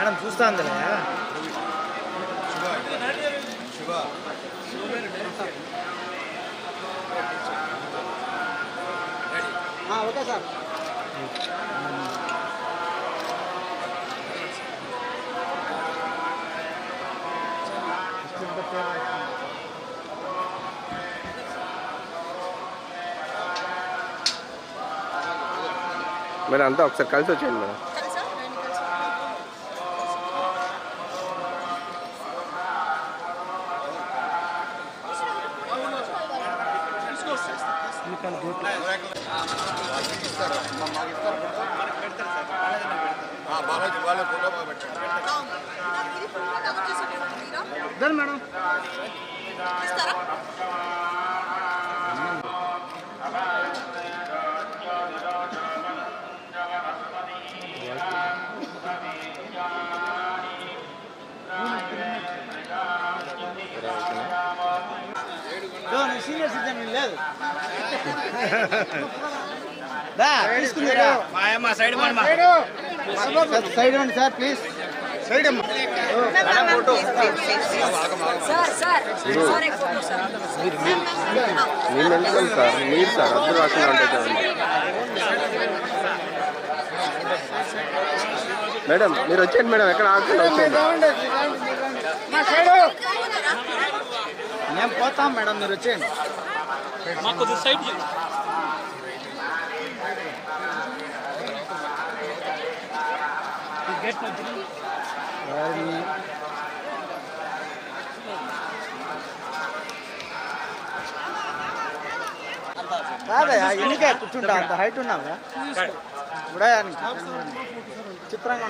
Madam చూస్తా ఉందిలే okay sir. Madam అంతా ఒకసారి కలిసి వచ్చేయండి మేడం. మేడం సీనియర్ సిటిజన్ లేదు తీసుకుందిరా సైడ్ ఇవ్వండి సార్ ప్లీజ్. సైడ్ సార్ మీరు సార్ అద్దరు రాకుండా ఉంటుంది మేడం. మీరు వచ్చేయండి మేడం, ఎక్కడ ఆకుండా వచ్చేయండి. మేము పోతాం మేడం, మీరు వచ్చేయండి. కాదయా ఎన్నికే కూర్చుంటా, అంత హైట్ ఉన్నావా చిత్రంగా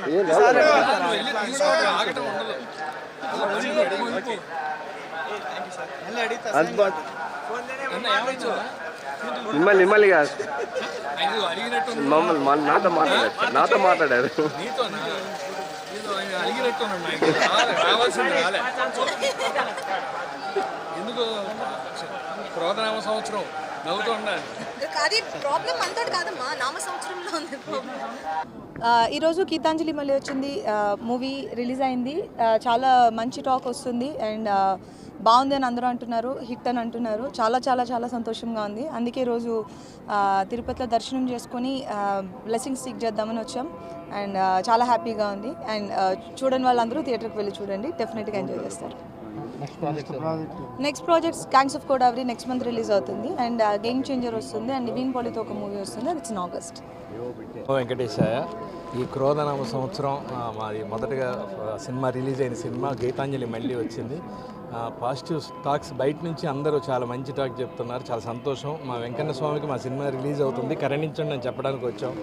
మిమ్మల్ని కాదు మమ్మల్ని నాతో మాట్లాడారు. ఎందుకు క్రోధనామ సంవత్సరం నవ్వుతూ ఉండాలి. ఈరోజు గీతాంజలి మళ్ళీ వచ్చింది, మూవీ రిలీజ్ అయింది. చాలా మంచి టాక్ వస్తుంది అండ్ బాగుంది అని అందరూ అంటున్నారు, హిట్ అని అంటున్నారు. చాలా చాలా చాలా సంతోషంగా ఉంది. అందుకే ఈరోజు తిరుపతిలో దర్శనం చేసుకొని బ్లెస్సింగ్స్ సీక్ చేద్దామని వచ్చాం అండ్ చాలా హ్యాపీగా ఉంది. అండ్ చూడని వాళ్ళందరూ థియేటర్కి వెళ్ళి చూడండి, డెఫినెట్గా ఎంజాయ్ చేస్తారు. Next projects gangs of Godavari next month release అవుతుంది అండ్ గేమ్ చేంజర్ వస్తుంది అండ్ నివీన్ పాలితో ఒక మూవీ వస్తుంది, అది ఇన్ ఆగస్ట్. వెంకటేశయ్య, ఈ క్రోధనామ సంవత్సరం మాది మొదటగా సినిమా రిలీజ్ అయిన సినిమా గీతాంజలి మళ్ళీ వచ్చింది. పాజిటివ్ టాక్స్ బయట నుంచి అందరూ చాలా మంచి టాక్ చెప్తున్నారు, చాలా సంతోషం. మా వెంకన్న స్వామికి మా సినిమా రిలీజ్ అవుతుంది, కరుణించండి అని చెప్పడానికి వచ్చాం.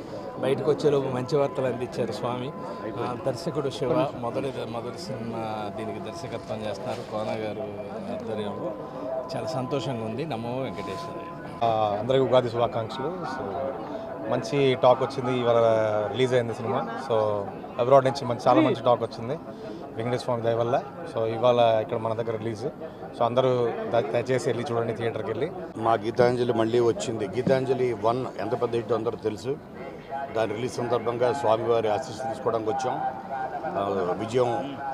బయటకు వచ్చేలోపు మంచి వార్తలు అందించారు స్వామి. దర్శకుడు శివ మొదటి సినిమా దీనికి దర్శకత్వం చేస్తున్నారు, కోన గారు ఆధ్వర్యంలో. చాలా సంతోషంగా ఉంది. నమో వెంకటేశ్వర. అందరికీ ఉగాది శుభాకాంక్షలు. సో మంచి టాక్ వచ్చింది, ఇవాళ రిలీజ్ అయింది సినిమా. సో అబ్రాడ్ నుంచి చాలా మంచి టాక్ వచ్చింది వెంకటేశ్వర స్వామి దయ వల్ల. సో ఇవాళ ఇక్కడ మన దగ్గర రిలీజ్. సో అందరూ దయచేసి వెళ్ళి చూడండి థియేటర్కి వెళ్ళి. మా గీతాంజలి మళ్ళీ వచ్చింది. గీతాంజలి 1 ఎంత పెద్ద హిట్ అందరూ తెలుసు. దాని రిలీజ్ సందర్భంగా స్వామివారి ఆశీస్సు తీసుకోవడానికి వచ్చాం.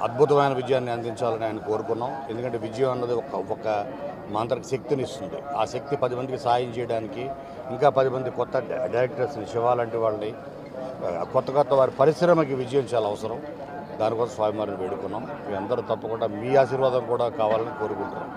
అద్భుతమైన విజయాన్ని అందించాలని ఆయన కోరుకున్నాం. ఎందుకంటే విజయం అన్నది ఒక మాంత్రిక శక్తిని ఇస్తుంది. ఆ శక్తి 10 మందికి సాయం చేయడానికి, ఇంకా 10 మంది కొత్త డైరెక్టర్స్ని, శివ లాంటి వాళ్ళని, కొత్త వారి పరిశ్రమకి విజయం చాలా అవసరం. దానికోసం స్వామివారిని వేడుకున్నాం. మీ అందరూ తప్పకుండా మీ ఆశీర్వాదం కూడా కావాలని కోరుకుంటున్నాం.